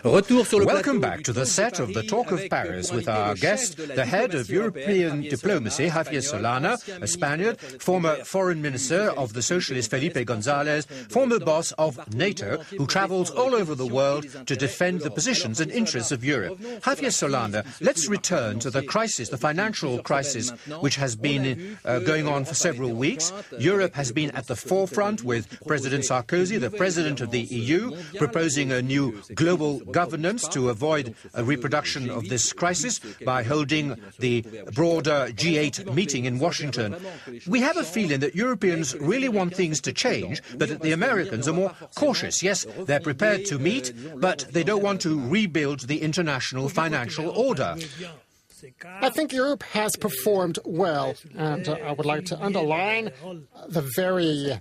Welcome back to the set of the Talk of Paris with our guest, the head of European diplomacy, Javier Solana, a Spaniard, former foreign minister of the socialist Felipe González, former boss of NATO, who travels all over the world to defend the positions and interests of Europe. Javier Solana, let's return to the crisis, the financial crisis, which has been going on for several weeks. Europe has been at the forefront with President Sarkozy, the president of the EU, proposing a new global governance to avoid a reproduction of this crisis by holding the broader G8 meeting in Washington. We have a feeling that Europeans really want things to change, but that the Americans are more cautious. Yes, they're prepared to meet, but they don't want to rebuild the international financial order. I think Europe has performed well, and I would like to underline the very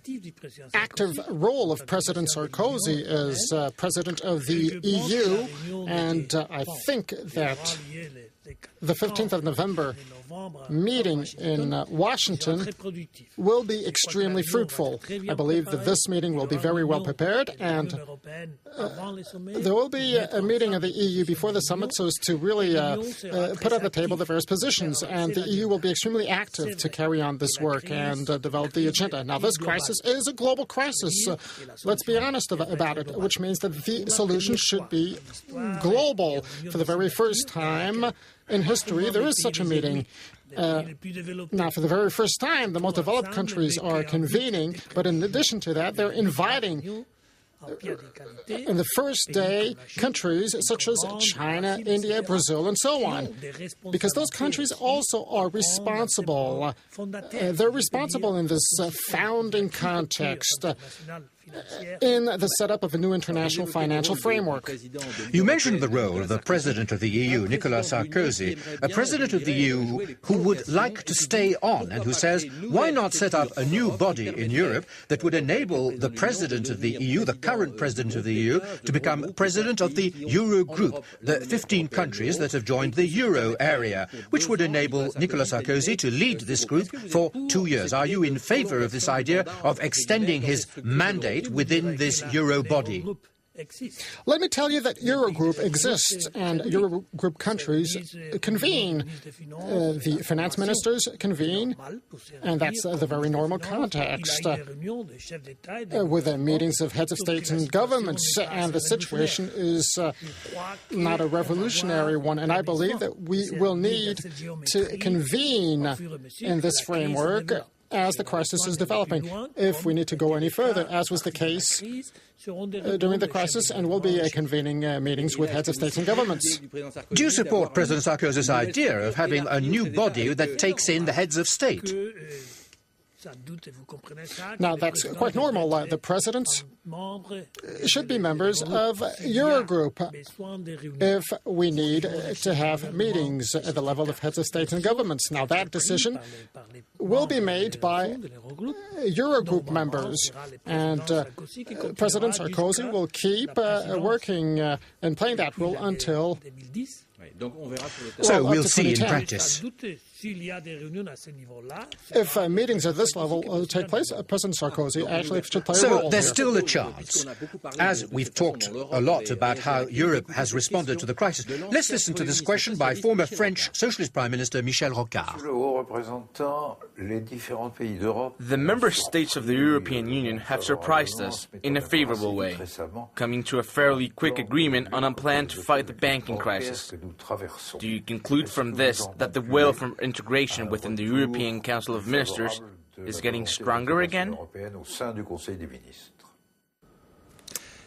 active role of President Sarkozy as president of the EU, and I think that the 15th of November meeting in Washington will be extremely fruitful. I believe that this meeting will be very well prepared, and there will be a meeting of the EU before the summit so as to really put on the table the various positions, and the EU will be extremely active to carry on this work and develop the agenda. Now, this crisis is a global crisis. Let's be honest about it, which means that the solution should be global. For the very first time in history, there is such a meeting. Now, for the very first time, the most developed countries are convening, but in addition to that, they're inviting in the first day countries such as China, India, Brazil, and so on, because those countries also are responsible. They're responsible in this founding context in the setup of a new international financial framework. You mentioned the role of the President of the EU, Nicolas Sarkozy, a President of the EU who would like to stay on and who says, why not set up a new body in Europe that would enable the President of the EU, the current President of the EU, to become President of the Euro group, the 15 countries that have joined the Euro area, which would enable Nicolas Sarkozy to lead this group for 2 years. Are you in favor of this idea of extending his mandate within this Euro body? Let me tell you that Eurogroup exists, and Eurogroup countries convene. The finance ministers convene, and that's the very normal context, with the meetings of heads of states and governments, and the situation is not a revolutionary one, and I believe that we will need to convene in this framework as the crisis is developing. If we need to go any further, as was the case during the crisis, and we'll be convening meetings with heads of states and governments. Do you support President Sarkozy's idea of having a new body that takes in the heads of state? Now, that's quite normal. The presidents should be members of Eurogroup if we need to have meetings at the level of heads of state and governments. Now, that decision will be made by Eurogroup members, and President Sarkozy will keep working and playing that role until so we'll see in practice. If meetings at this level take place, President Sarkozy actually should play a role. So there's still a chance. As we've talked a lot about how Europe has responded to the crisis, let's listen to this question by former French Socialist Prime Minister Michel Rocard. The member states of the European Union have surprised us in a favorable way, coming to a fairly quick agreement on a plan to fight the banking crisis. Do you conclude from this that the will for integration within the European Council of Ministers is getting stronger again?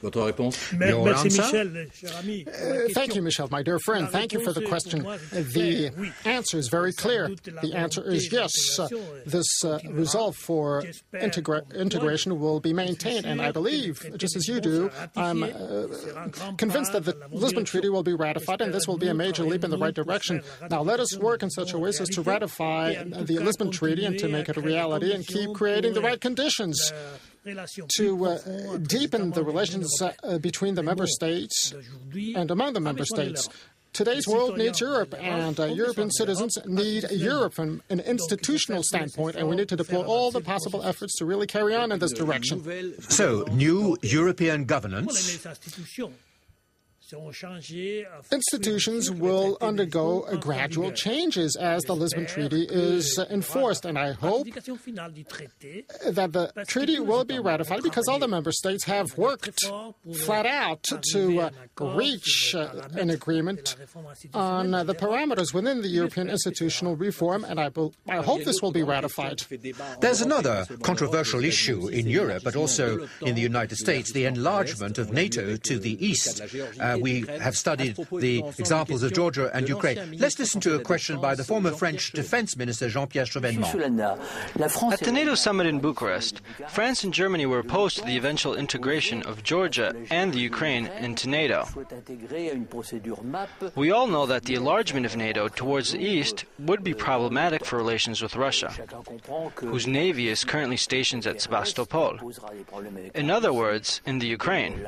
Your answer? Thank you, Michel, my dear friend. Thank you for the question. The answer is very clear. The answer is yes. This resolve for integration will be maintained, and I believe, just as you do, I'm convinced that the Lisbon Treaty will be ratified, and this will be a major leap in the right direction. Now, let us work in such a way as to ratify the Lisbon Treaty and to make it a reality and keep creating the right conditions to deepen the relations between the member states and among the member states. Today's world needs Europe, and European citizens need Europe from an institutional standpoint, and we need to deploy all the possible efforts to really carry on in this direction. So, new European governance institutions will undergo gradual changes as the Lisbon Treaty is enforced, and I hope that the treaty will be ratified because all the member states have worked flat out to reach an agreement on the parameters within the European institutional reform, and I hope this will be ratified. There's another controversial issue in Europe, but also in the United States, the enlargement of NATO to the east. We have studied the examples of Georgia and Ukraine. Let's listen to a question by the former French Defense Minister Jean-Pierre Chevènement. At the NATO summit in Bucharest, France and Germany were opposed to the eventual integration of Georgia and the Ukraine into NATO. We all know that the enlargement of NATO towards the east would be problematic for relations with Russia, whose navy is currently stationed at Sebastopol. In other words, in the Ukraine.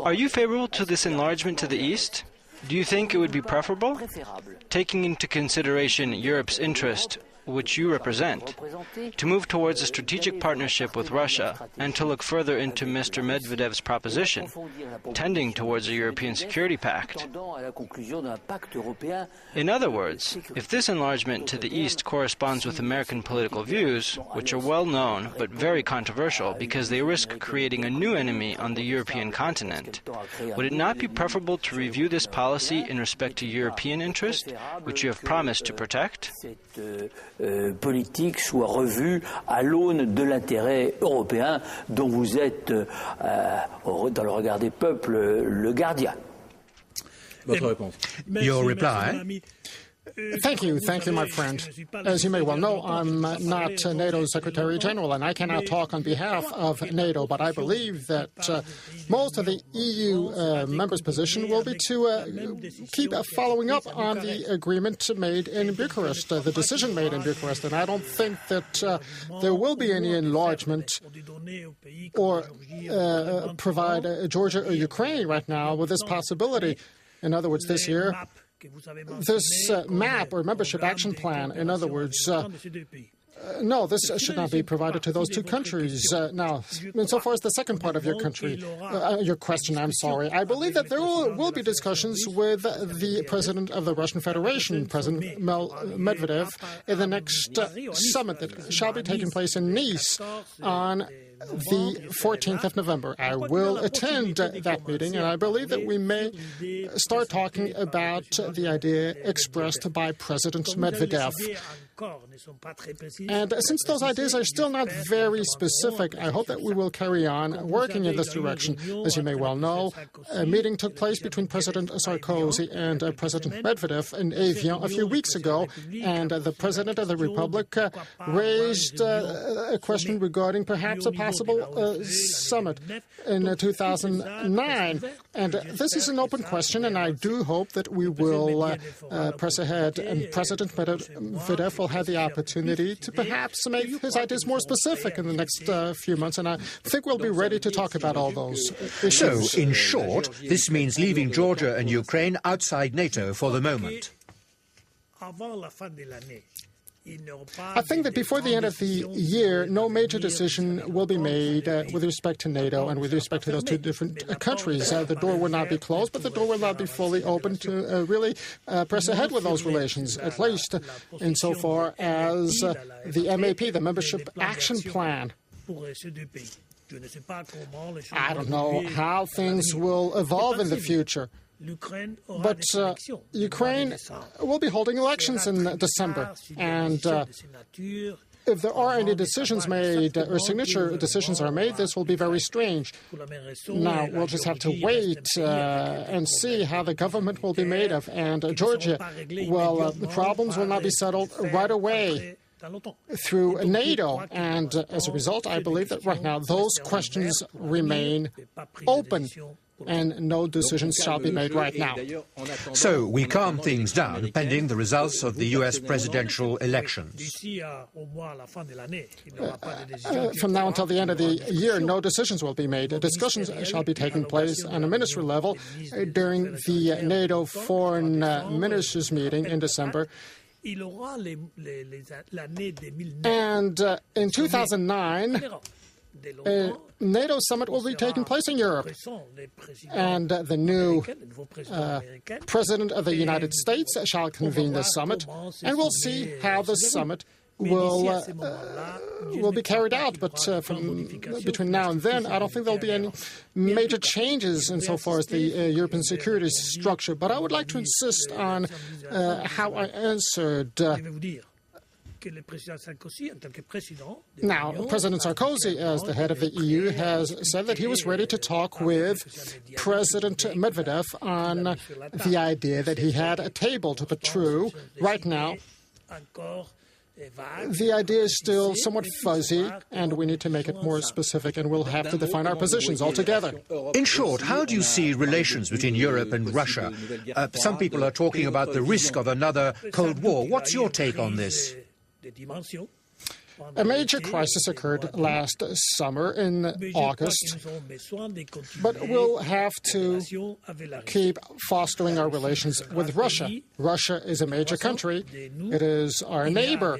Are you favorable to this enlargement to the east? Do you think it would be preferable, taking into consideration Europe's interest, which you represent, to move towards a strategic partnership with Russia and to look further into Mr. Medvedev's proposition, tending towards a European Security Pact? In other words, if this enlargement to the east corresponds with American political views, which are well known but very controversial because they risk creating a new enemy on the European continent, would it not be preferable to review this policy in respect to European interest, which you have promised to protect? Politique soit revue à l'aune de l'intérêt européen dont vous êtes, dans le regard des peuples, le gardien. Votre réponse. Your reply? Thank you, my friend. As you may well know, I'm not NATO Secretary General, and I cannot talk on behalf of NATO, but I believe that most of the EU members' position will be to keep following up on the agreement made in Bucharest, the decision made in Bucharest, and I don't think that there will be any enlargement or provide Georgia or Ukraine right now with this possibility. In other words, this year, this map or membership action plan, in other words, no, this should not be provided to those two countries. Now, insofar as the second part of your question, I'm sorry, I believe that there will be discussions with the President of the Russian Federation, President Medvedev, in the next summit that shall be taking place in Nice on the 14th of November. I will attend that meeting, and I believe that we may start talking about the idea expressed by President Medvedev. And since those ideas are still not very specific, I hope that we will carry on working in this direction. As you may well know, a meeting took place between President Sarkozy and President Medvedev in Evian a few weeks ago, and the President of the Republic raised a question regarding perhaps a possible summit in 2009. And this is an open question, and I do hope that we will press ahead, and President Medvedev will have the opportunity to perhaps make his ideas more specific in the next few months, and I think we'll be ready to talk about all those issues. So, in short, this means leaving Georgia and Ukraine outside NATO for the moment. I think that before the end of the year, no major decision will be made with respect to NATO and with respect to those two different countries. The door will not be closed, but the door will not be fully open to really press ahead with those relations, at least insofar as the MAP, the Membership Action Plan. I don't know how things will evolve in the future. But Ukraine will be holding elections in December, and if there are any decisions made or signature decisions are made, this will be very strange. Now, we'll just have to wait and see how the government will be made of. And Georgia, well, the problems will not be settled right away through NATO. And as a result, I believe that right now those questions remain open, and no decisions shall be made right now. So we calm things down pending the results of the U.S. presidential elections. From now until the end of the year, no decisions will be made. Discussions shall be taking place on a ministry level during the NATO foreign ministers meeting in December. And in 2009, a NATO summit will be taking place in Europe. And the new President of the United States shall convene this summit. And we'll see how this summit will be carried out. But between now and then, I don't think there'll be any major changes insofar as the European security structure. But I would like to insist on how I answered. Now, President Sarkozy, as the head of the EU, has said that he was ready to talk with President Medvedev on the idea that he had a table to put through. Right now, the idea is still somewhat fuzzy, and we need to make it more specific, and we'll have to define our positions altogether. In short, how do you see relations between Europe and Russia? Some people are talking about the risk of another Cold War. What's your take on this? A major crisis occurred last summer in August, but we'll have to keep fostering our relations with Russia. Russia is a major country. It is our neighbor,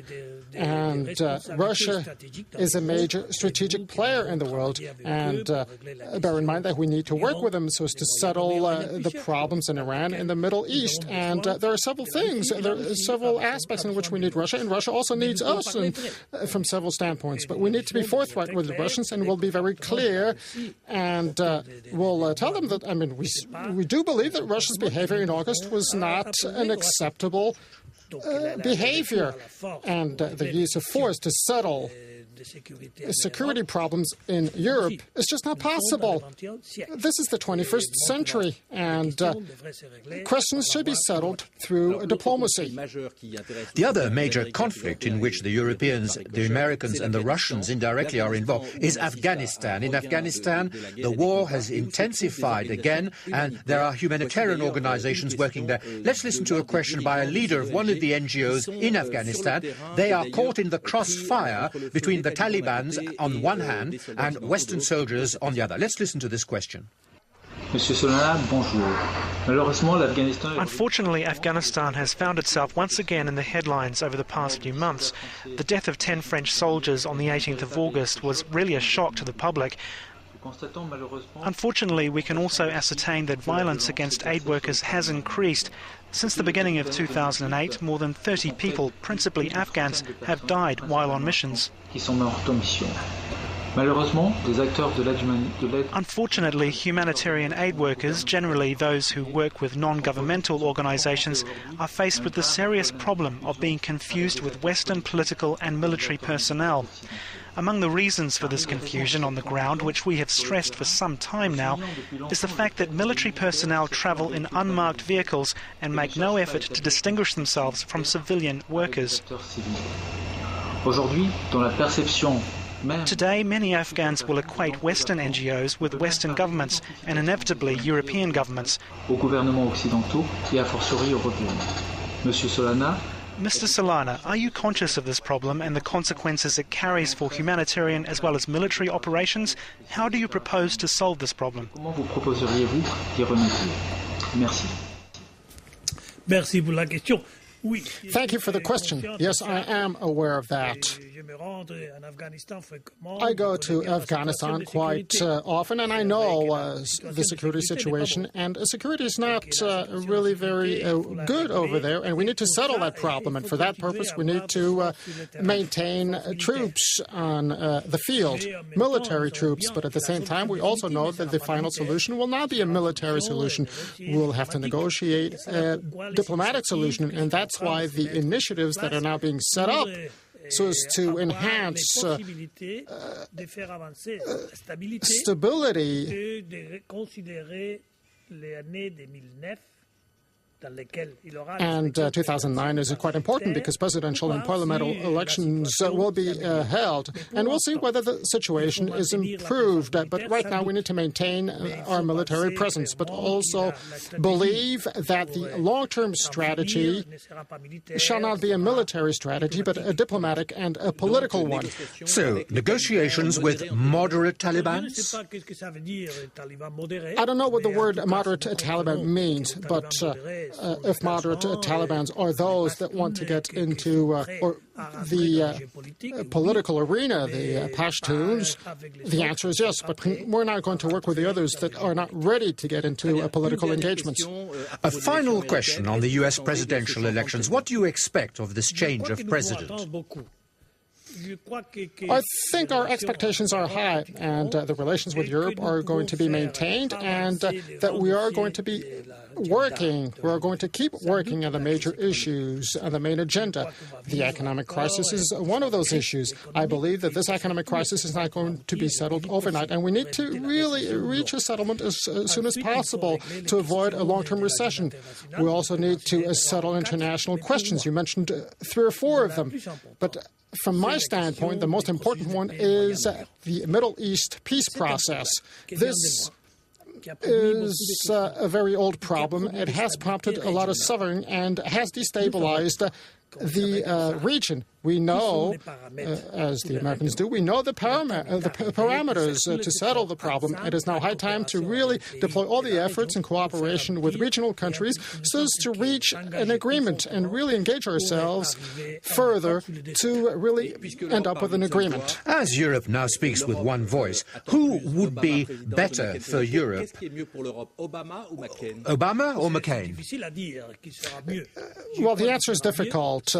and Russia is a major strategic player in the world. And bear in mind that we need to work with them so as to settle the problems in Iran and the Middle East. And there are several things, there are several aspects in which we need Russia, and Russia also needs us from several standpoints. But we need to be forthright with the Russians, and we'll be very clear, and we'll tell them that, we do believe that Russia's behavior in August was not an acceptable behavior, and the use of force to settle security problems in Europe is just not possible. This is the 21st century, and questions should be settled through diplomacy. The other major conflict in which the Europeans, the Americans and the Russians indirectly are involved is Afghanistan. In Afghanistan, the war has intensified again, and there are humanitarian organizations working there. Let's listen to a question by a leader of one of the NGOs in Afghanistan. They are caught in the crossfire between the Taliban on one hand and Western soldiers on the other. Let's listen to this question. Monsieur Solana, bonjour. Unfortunately, Afghanistan has found itself once again in the headlines over the past few months. The death of 10 French soldiers on the 18th of August was really a shock to the public. Unfortunately, we can also ascertain that violence against aid workers has increased. Since the beginning of 2008, more than 30 people, principally Afghans, have died while on missions. Unfortunately, humanitarian aid workers, generally those who work with non-governmental organizations, are faced with the serious problem of being confused with Western political and military personnel. Among the reasons for this confusion on the ground, which we have stressed for some time now, is the fact that military personnel travel in unmarked vehicles and make no effort to distinguish themselves from civilian workers. Today, many Afghans will equate Western NGOs with Western governments and inevitably European governments. Mr. Solana, are you conscious of this problem and the consequences it carries for humanitarian as well as military operations? How do you propose to solve this problem? Thank you for the question. Yes, I am aware of that. I go to Afghanistan quite often, and I know the security situation, and security is not really very good over there, and we need to settle that problem, and for that purpose we need to maintain troops on the field, military troops, but at the same time we also know that the final solution will not be a military solution. We'll have to negotiate a diplomatic solution, and that's why the initiatives that are now being set up so as to enhance stability and 2009 is quite important because presidential and parliamentary elections will be held. And we'll see whether the situation is improved. But right now we need to maintain our military presence, but also believe that the long-term strategy shall not be a military strategy, but a diplomatic and a political one. So, negotiations with moderate Taliban? I don't know what the word moderate Taliban means, but if moderate Talibans are those that want to get into the political arena, the Pashtuns, the answer is yes, but we're not going to work with the others that are not ready to get into political engagements. A final question on the U.S. presidential elections. What do you expect of this change of president? I think our expectations are high, and the relations with Europe are going to be maintained, and that we are going to be working. We are going to keep working on the major issues on the main agenda. The economic crisis is one of those issues. I believe that this economic crisis is not going to be settled overnight, and we need to really reach a settlement as soon as possible to avoid a long-term recession. We also need to settle international questions. You mentioned 3 or 4 of them, but from my standpoint, the most important one is the Middle East peace process. This is a very old problem. It has prompted a lot of suffering and has destabilized the region. We know, as the Americans do, we know the parameters to settle the problem. It is now high time to really deploy all the efforts in cooperation with regional countries so as to reach an agreement and really engage ourselves further to really end up with an agreement. As Europe now speaks with one voice, who would be better for Europe? Obama or McCain? Well, the answer is difficult.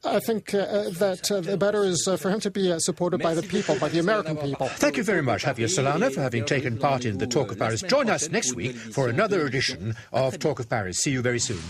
I think that the better is for him to be supported by the people, by the American people. Thank you very much, Javier Solana, for having taken part in the Talk of Paris. Join us next week for another edition of Talk of Paris. See you very soon.